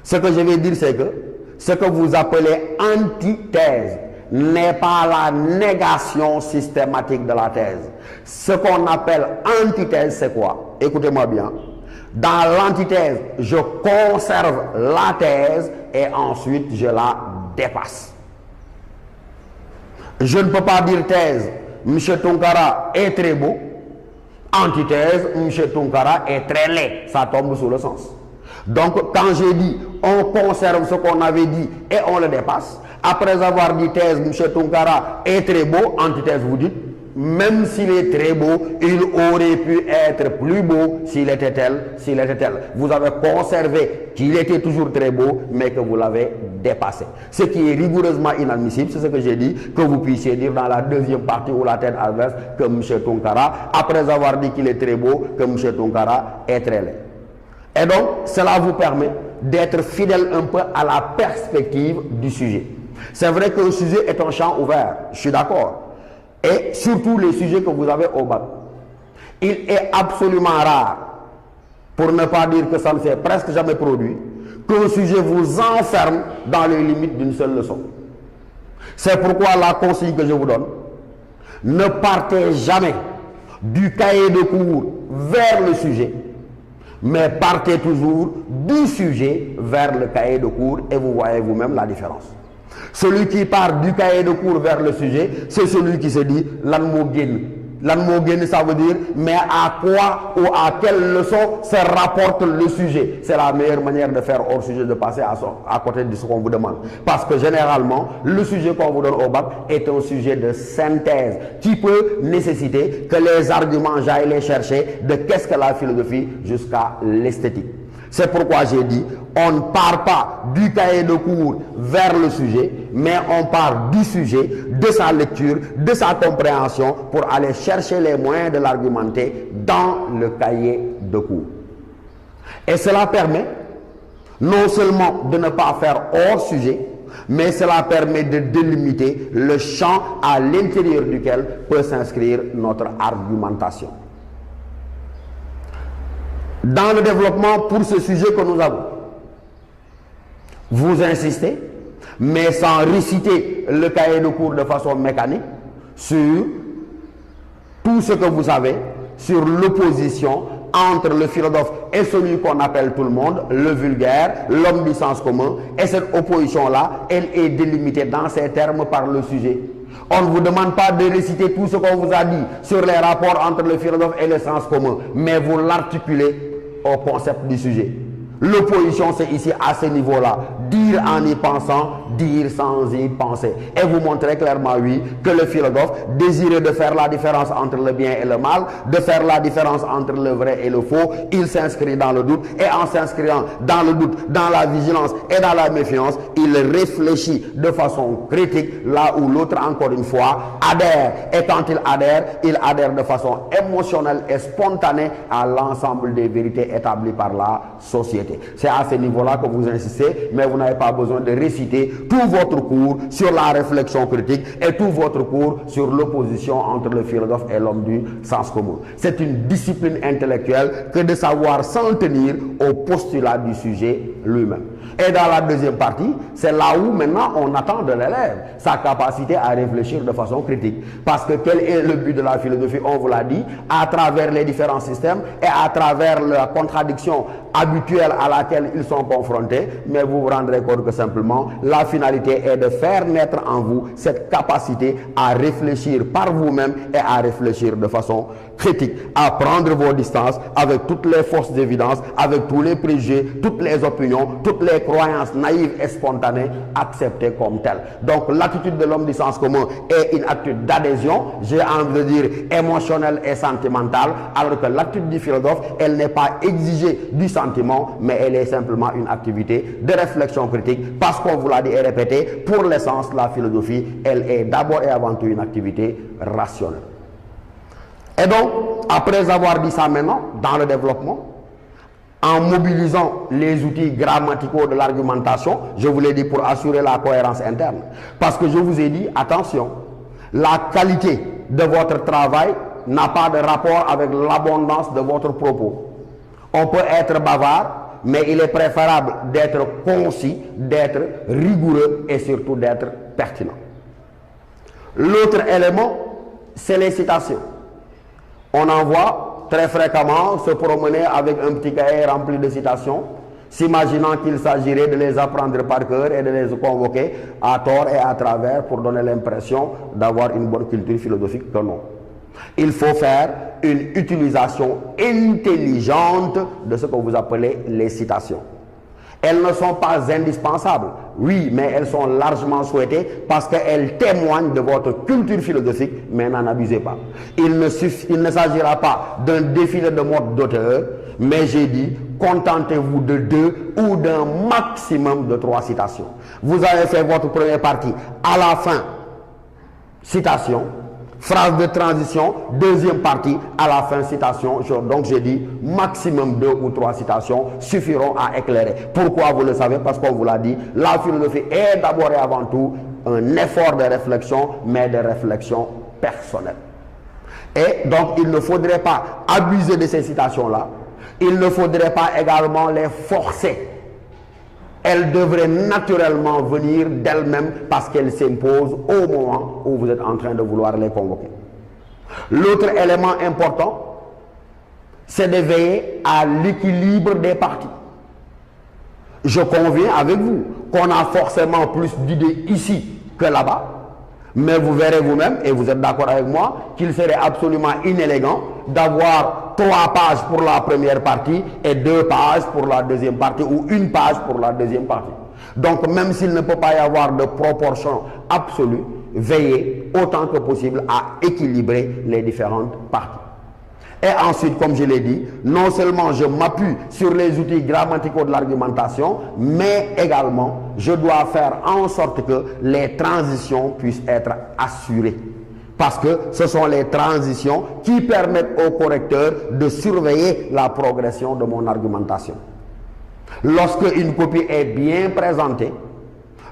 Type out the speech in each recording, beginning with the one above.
Ce que je vais dire, c'est que ce que vous appelez antithèse n'est pas la négation systématique de la thèse. Ce qu'on appelle antithèse, c'est quoi? Écoutez-moi bien. Dans l'antithèse, je conserve la thèse et ensuite je la dépasse. Je ne peux pas dire thèse, M. Tounkara est très beau. Antithèse, M. Tounkara est très laid. Ça tombe sous le sens. Donc, quand j'ai dit on conserve ce qu'on avait dit et on le dépasse, après avoir dit thèse, M. Tounkara est très beau, antithèse, vous dites, même s'il est très beau, il aurait pu être plus beau s'il était tel, s'il était tel. Vous avez conservé qu'il était toujours très beau, mais que vous l'avez dépassé. Ce qui est rigoureusement inadmissible, c'est ce que j'ai dit, que vous puissiez dire dans la deuxième partie ou la tête adverse que M. Tounkara, après avoir dit qu'il est très beau, que M. Tounkara est très laid. Et donc, cela vous permet d'être fidèle un peu à la perspective du sujet. C'est vrai que le sujet est un champ ouvert, je suis d'accord. Et surtout les sujets que vous avez au bac. Il est absolument rare, pour ne pas dire que ça ne s'est presque jamais produit, qu'un sujet vous enferme dans les limites d'une seule leçon. C'est pourquoi la consigne que je vous donne, ne partez jamais du cahier de cours vers le sujet, mais partez toujours du sujet vers le cahier de cours et vous voyez vous-même la différence. Celui qui part du cahier de cours vers le sujet, c'est celui qui se dit lan mo génn. Lan mo génn, ça veut dire mais à quoi ou à quelle leçon se rapporte le sujet. C'est la meilleure manière de faire hors sujet, de passer à côté de ce qu'on vous demande. Parce que généralement, le sujet qu'on vous donne au bac est un sujet de synthèse qui peut nécessiter que les arguments j'aille les chercher de qu'est-ce que la philosophie jusqu'à l'esthétique. C'est pourquoi j'ai dit, on ne part pas du cahier de cours vers le sujet, mais on part du sujet, de sa lecture, de sa compréhension, pour aller chercher les moyens de l'argumenter dans le cahier de cours. Et cela permet non seulement de ne pas faire hors sujet, mais cela permet de délimiter le champ à l'intérieur duquel peut s'inscrire notre argumentation. Dans le développement pour ce sujet que nous avons, vous insistez, mais sans réciter le cahier de cours de façon mécanique, sur tout ce que vous savez, sur l'opposition entre le philosophe et celui qu'on appelle tout le monde, le vulgaire, l'homme du sens commun, et cette opposition-là, elle est délimitée dans ces termes par le sujet. On ne vous demande pas de réciter tout ce qu'on vous a dit sur les rapports entre le philosophe et le sens commun, mais vous l'articulez au concept du sujet. L'opposition, c'est ici à ce niveau-là. Dire en y pensant, dire sans y penser. Et vous montrez clairement, oui, que le philosophe désirait de faire la différence entre le bien et le mal, de faire la différence entre le vrai et le faux. Il s'inscrit dans le doute, et en s'inscrivant dans le doute, dans la vigilance et dans la méfiance, il réfléchit de façon critique, là où l'autre, encore une fois, adhère. Et quand il adhère de façon émotionnelle et spontanée à l'ensemble des vérités établies par la société. C'est à ce niveau-là que vous insistez, mais vous n'avez pas besoin de réciter tout votre cours sur la réflexion critique et tout votre cours sur l'opposition entre le philosophe et l'homme du sens commun. C'est une discipline intellectuelle que de savoir s'en tenir au postulat du sujet lui-même. Et dans la deuxième partie, c'est là où maintenant on attend de l'élève sa capacité à réfléchir de façon critique. Parce que quel est le but de la philosophie? On vous l'a dit, à travers les différents systèmes et à travers la contradiction habituelle à laquelle ils sont confrontés, mais vous vous rendrez compte que simplement la finalité est de faire naître en vous cette capacité à réfléchir par vous-même et à réfléchir de façon critique, à prendre vos distances avec toutes les fausses évidences, avec tous les préjugés, toutes les opinions, toutes les croyances naïves et spontanées acceptées comme telles. Donc l'attitude de l'homme du sens commun est une attitude d'adhésion, j'ai envie de dire émotionnelle et sentimentale, alors que l'attitude du philosophe, elle n'est pas exigée du sentiment, mais elle est simplement une activité de réflexion critique, parce qu'on vous l'a dit et répété, pour l'essence, la philosophie, elle est d'abord et avant tout une activité rationnelle. Et donc, après avoir dit ça maintenant, dans le développement, en mobilisant les outils grammaticaux de l'argumentation, je vous l'ai dit pour assurer la cohérence interne, parce que je vous ai dit, attention, la qualité de votre travail n'a pas de rapport avec l'abondance de votre propos. On peut être bavard mais il est préférable d'être concis, d'être rigoureux et surtout d'être pertinent. L'autre élément, c'est les citations. On en voit très fréquemment se promener avec un petit cahier rempli de citations, s'imaginant qu'il s'agirait de les apprendre par cœur et de les convoquer à tort et à travers pour donner l'impression d'avoir une bonne culture philosophique que non. Il faut faire une utilisation intelligente de ce que vous appelez les citations. Elles ne sont pas indispensables, oui, mais elles sont largement souhaitées parce qu'elles témoignent de votre culture philosophique, mais n'en abusez pas. Il ne s'agira pas d'un défilé de modes d'auteur, mais j'ai dit, contentez-vous de 2 ou d'un maximum de 3 citations. Vous avez fait votre première partie, à la fin, citation, phrase de transition, deuxième partie, à la fin, citation. Donc j'ai dit, maximum 2 ou 3 citations suffiront à éclairer. Pourquoi vous le savez? Parce qu'on vous l'a dit, la philosophie est d'abord et avant tout un effort de réflexion, mais de réflexion personnelle. Et donc il ne faudrait pas abuser de ces citations-là. Il ne faudrait pas également les forcer. Elles devraient naturellement venir d'elles-mêmes parce qu'elles s'imposent au moment où vous êtes en train de vouloir les convoquer. L'autre élément important, c'est de veiller à l'équilibre des parties. Je conviens avec vous qu'on a forcément plus d'idées ici que là-bas, mais vous verrez vous-même, et vous êtes d'accord avec moi, qu'il serait absolument inélégant d'avoir 3 pages pour la première partie et 2 pages pour la deuxième partie, ou 1 page pour la deuxième partie. Donc même s'il ne peut pas y avoir de proportion absolue, veillez autant que possible à équilibrer les différentes parties. Et ensuite, comme je l'ai dit, non seulement je m'appuie sur les outils grammaticaux de l'argumentation, mais également je dois faire en sorte que les transitions puissent être assurées. Parce que ce sont les transitions qui permettent au correcteur de surveiller la progression de mon argumentation. Lorsque une copie est bien présentée,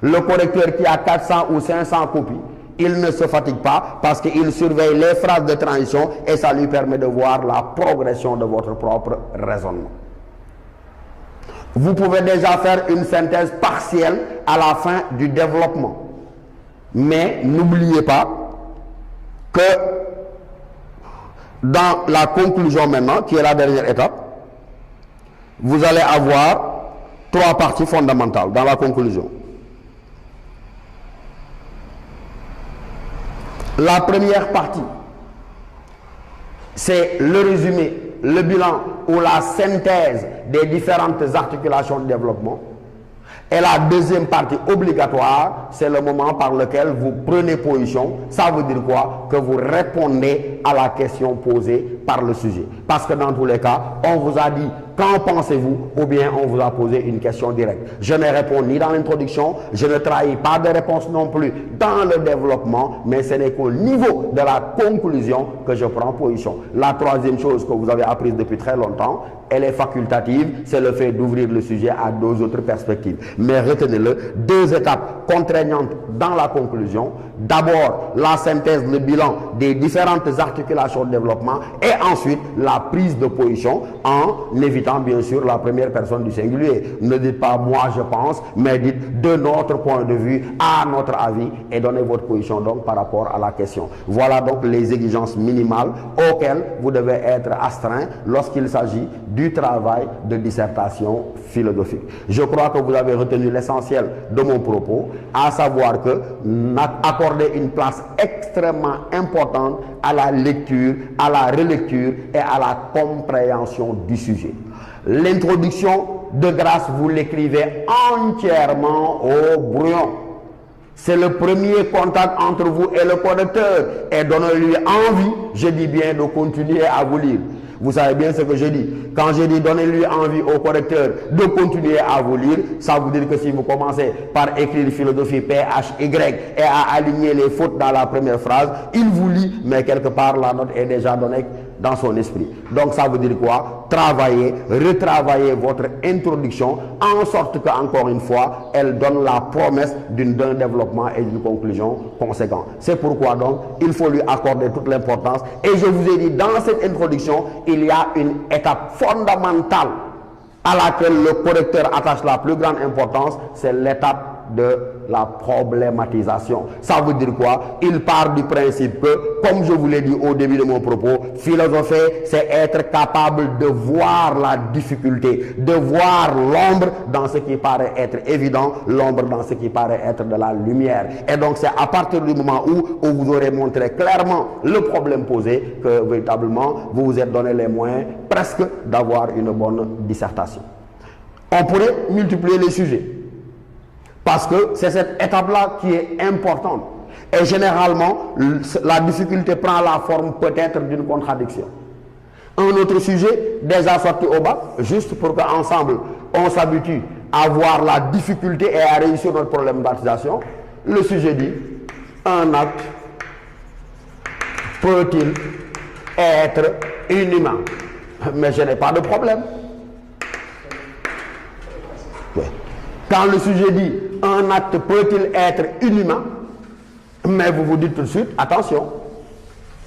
le correcteur qui a 400 ou 500 copies, il ne se fatigue pas parce qu'il surveille les phrases de transition et ça lui permet de voir la progression de votre propre raisonnement. Vous pouvez déjà faire une synthèse partielle à la fin du développement. Mais n'oubliez pas que dans la conclusion maintenant, qui est la dernière étape, vous allez avoir 3 parties fondamentales dans la conclusion. La première partie, c'est le résumé, le bilan ou la synthèse des différentes articulations de développement. Et la deuxième partie obligatoire, c'est le moment par lequel vous prenez position. Ça veut dire quoi? Que vous répondez à la question posée par le sujet. Parce que dans tous les cas, on vous a dit qu'en pensez-vous, ou bien on vous a posé une question directe. Je ne réponds ni dans l'introduction, je ne trahis pas de réponse non plus dans le développement, mais ce n'est qu'au niveau de la conclusion que je prends position. La troisième chose que vous avez apprise depuis très longtemps, elle est facultative, c'est le fait d'ouvrir le sujet à 2 autres perspectives. Mais retenez-le, 2 étapes contraignantes dans la conclusion. D'abord, la synthèse, le bilan des différentes articulations de développement et ensuite la prise de position en évitant bien sûr la première personne du singulier. Ne dites pas moi je pense, mais dites de notre point de vue, à notre avis et donnez votre position donc par rapport à la question. Voilà donc les exigences minimales auxquelles vous devez être astreint lorsqu'il s'agit du travail de dissertation philosophique. Je crois que vous avez retenu l'essentiel de mon propos, à savoir que accorder une place extrêmement importante à la lecture, à la relecture et à la compréhension du sujet. L'introduction, de grâce, vous l'écrivez entièrement au brouillon. C'est le premier contact entre vous et le correcteur. Et donnez-lui envie, je dis bien, de continuer à vous lire. Vous savez bien ce que je dis. Quand je dis donnez-lui envie au correcteur de continuer à vous lire, ça veut dire que si vous commencez par écrire philosophie PHY et à aligner les fautes dans la première phrase, il vous lit, mais quelque part la note est déjà donnée dans son esprit. Donc ça veut dire quoi? Travaillez, retravaillez votre introduction en sorte que, encore une fois, elle donne la promesse d'un développement et d'une conclusion conséquente. C'est pourquoi donc il faut lui accorder toute l'importance. Et je vous ai dit, dans cette introduction, il y a une étape fondamentale à laquelle le correcteur attache la plus grande importance, c'est l'étape de la problématisation. Ça veut dire quoi? Il part du principe que, comme je vous l'ai dit au début de mon propos, philosopher, c'est être capable de voir la difficulté, de voir l'ombre dans ce qui paraît être évident, l'ombre dans ce qui paraît être de la lumière. Et donc c'est à partir du moment où vous aurez montré clairement le problème posé que véritablement vous vous êtes donné les moyens presque d'avoir une bonne dissertation. On pourrait multiplier les sujets. Parce que c'est cette étape-là qui est importante. Et généralement, la difficulté prend la forme peut-être d'une contradiction. Un autre sujet, déjà sorti au bac, juste pour qu'ensemble, on s'habitue à voir la difficulté et à réussir notre problématisation. Le sujet dit, un acte peut-il être inhumain? Mais je n'ai pas de problème. Oui. Quand le sujet dit un acte peut-il être inhumain, mais vous vous dites tout de suite, attention,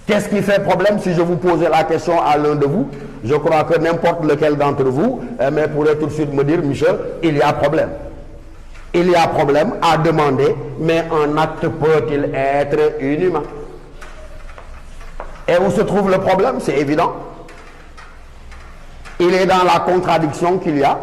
qu'est-ce qui fait problème si je vous posais la question à l'un de vous? Je crois que n'importe lequel d'entre vous mais pourrait tout de suite me dire, Michel, il y a problème. Il y a problème à demander, mais un acte peut-il être inhumain? Et où se trouve le problème? C'est évident. Il est dans la contradiction qu'il y a.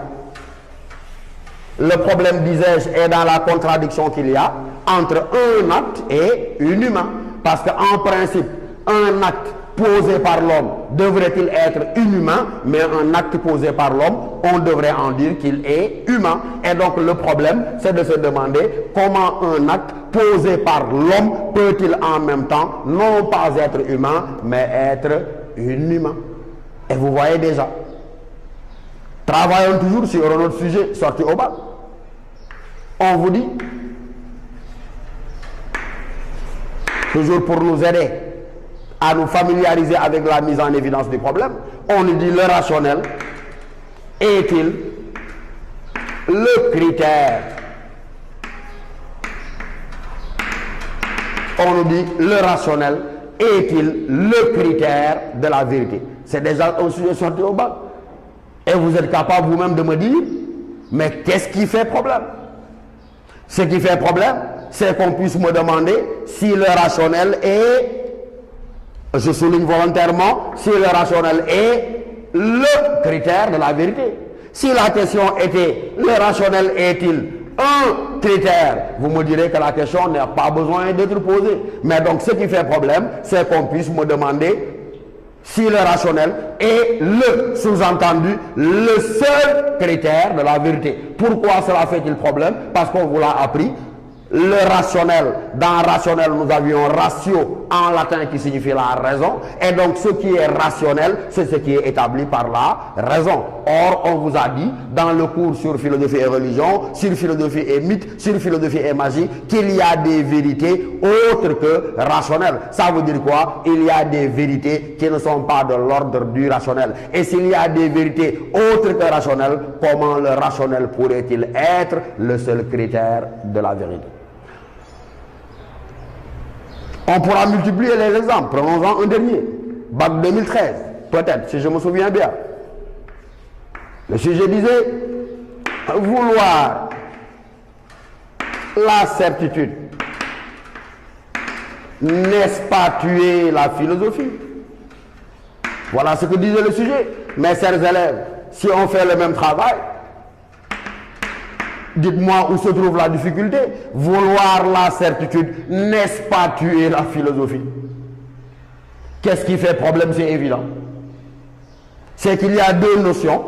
Le problème, disais-je, est dans la contradiction qu'il y a entre un acte et inhumain. Parce qu'en principe, un acte posé par l'homme devrait-il être inhumain, mais un acte posé par l'homme, on devrait en dire qu'il est humain. Et donc le problème, c'est de se demander comment un acte posé par l'homme peut-il en même temps non pas être humain, mais être inhumain. Et vous voyez déjà. Travaillons toujours sur un autre sujet sorti au bac. On vous dit, toujours pour nous aider à nous familiariser avec la mise en évidence du problème, on nous dit le rationnel est-il le critère? On nous dit le rationnel est-il le critère de la vérité? C'est déjà un sujet sorti au bac. Et vous êtes capable vous-même de me dire, mais qu'est-ce qui fait problème? Ce qui fait problème, c'est qu'on puisse me demander si le rationnel est, je souligne volontairement, si le rationnel est le critère de la vérité. Si la question était, le rationnel est-il un critère, vous me direz que la question n'a pas besoin d'être posée. Mais donc ce qui fait problème, c'est qu'on puisse me demander si le rationnel est le, sous-entendu, le seul critère de la vérité. Pourquoi cela fait-il problème? Parce qu'on vous l'a appris. Le rationnel, dans rationnel, nous avions ratio en latin qui signifie la raison. Et donc ce qui est rationnel, c'est ce qui est établi par la raison. Or, on vous a dit, dans le cours sur philosophie et religion, sur philosophie et mythe, sur philosophie et magie, qu'il y a des vérités autres que rationnelles. Ça veut dire quoi? Il y a des vérités qui ne sont pas de l'ordre du rationnel. Et s'il y a des vérités autres que rationnelles, comment le rationnel pourrait-il être le seul critère de la vérité? On pourra multiplier les exemples. Prenons-en un dernier. Bac 2013, peut-être, si je me souviens bien. Le sujet disait, vouloir la certitude, n'est-ce pas tuer la philosophie? Voilà ce que disait le sujet. Mes chers élèves, si on fait le même travail, dites-moi où se trouve la difficulté. Vouloir la certitude, n'est-ce pas tuer la philosophie? Qu'est-ce qui fait problème? C'est évident. C'est qu'il y a deux notions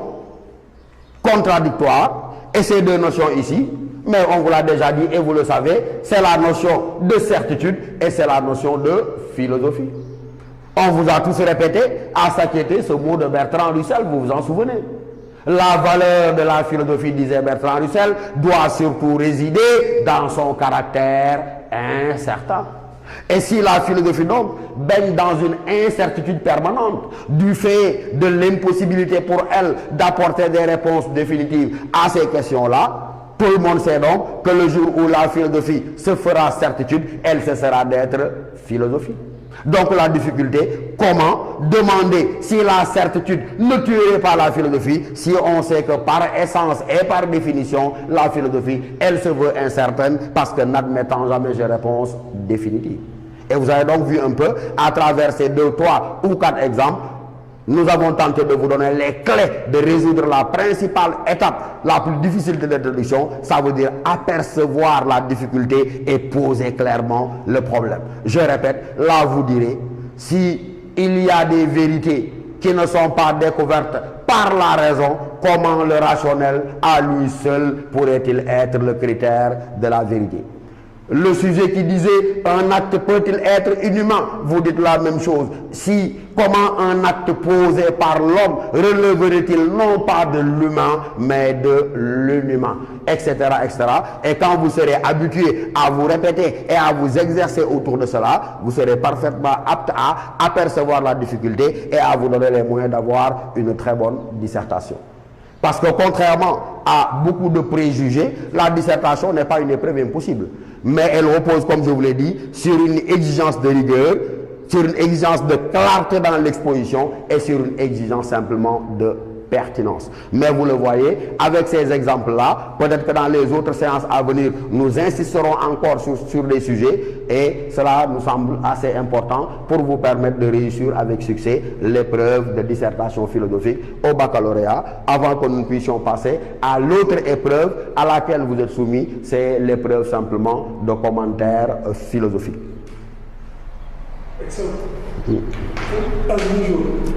contradictoires, et ces deux notions ici, mais on vous l'a déjà dit et vous le savez, c'est la notion de certitude et c'est la notion de philosophie. On vous a tous répété à s'inquiéter ce mot de Bertrand Russell, vous vous en souvenez? La valeur de la philosophie, disait Bertrand Russell, doit surtout résider dans son caractère incertain. Et si la philosophie donc baigne dans une incertitude permanente du fait de l'impossibilité pour elle d'apporter des réponses définitives à ces questions-là, tout le monde sait donc que le jour où la philosophie se fera certitude, elle cessera d'être philosophie. Donc la difficulté, comment demander si la certitude ne tuerait pas la philosophie, si on sait que par essence et par définition, la philosophie, elle se veut incertaine parce que n'admettant jamais de réponse définitive. Et vous avez donc vu un peu, à travers ces 2, 3 ou 4 exemples, nous avons tenté de vous donner les clés de résoudre la principale étape, la plus difficile de l'introduction. Ça veut dire apercevoir la difficulté et poser clairement le problème. Je répète, là vous direz, si il y a des vérités qui ne sont pas découvertes par la raison, comment le rationnel à lui seul pourrait-il être le critère de la vérité? Le sujet qui disait un acte peut-il être inhumain, vous dites la même chose. Si, comment un acte posé par l'homme releverait-il non pas de l'humain, mais de l'inhumain, etc., etc. Et quand vous serez habitué à vous répéter et à vous exercer autour de cela, vous serez parfaitement apte à apercevoir la difficulté et à vous donner les moyens d'avoir une très bonne dissertation. Parce que contrairement à beaucoup de préjugés, la dissertation n'est pas une épreuve impossible. Mais elle repose, comme je vous l'ai dit, sur une exigence de rigueur, sur une exigence de clarté dans l'exposition et sur une exigence simplement de pertinence. Mais vous le voyez, avec ces exemples-là, peut-être que dans les autres séances à venir, nous insisterons encore sur des sujets et cela nous semble assez important pour vous permettre de réussir avec succès l'épreuve de dissertation philosophique au baccalauréat avant que nous puissions passer à l'autre épreuve à laquelle vous êtes soumis, c'est l'épreuve simplement de commentaires philosophiques. Excellent. Bonjour.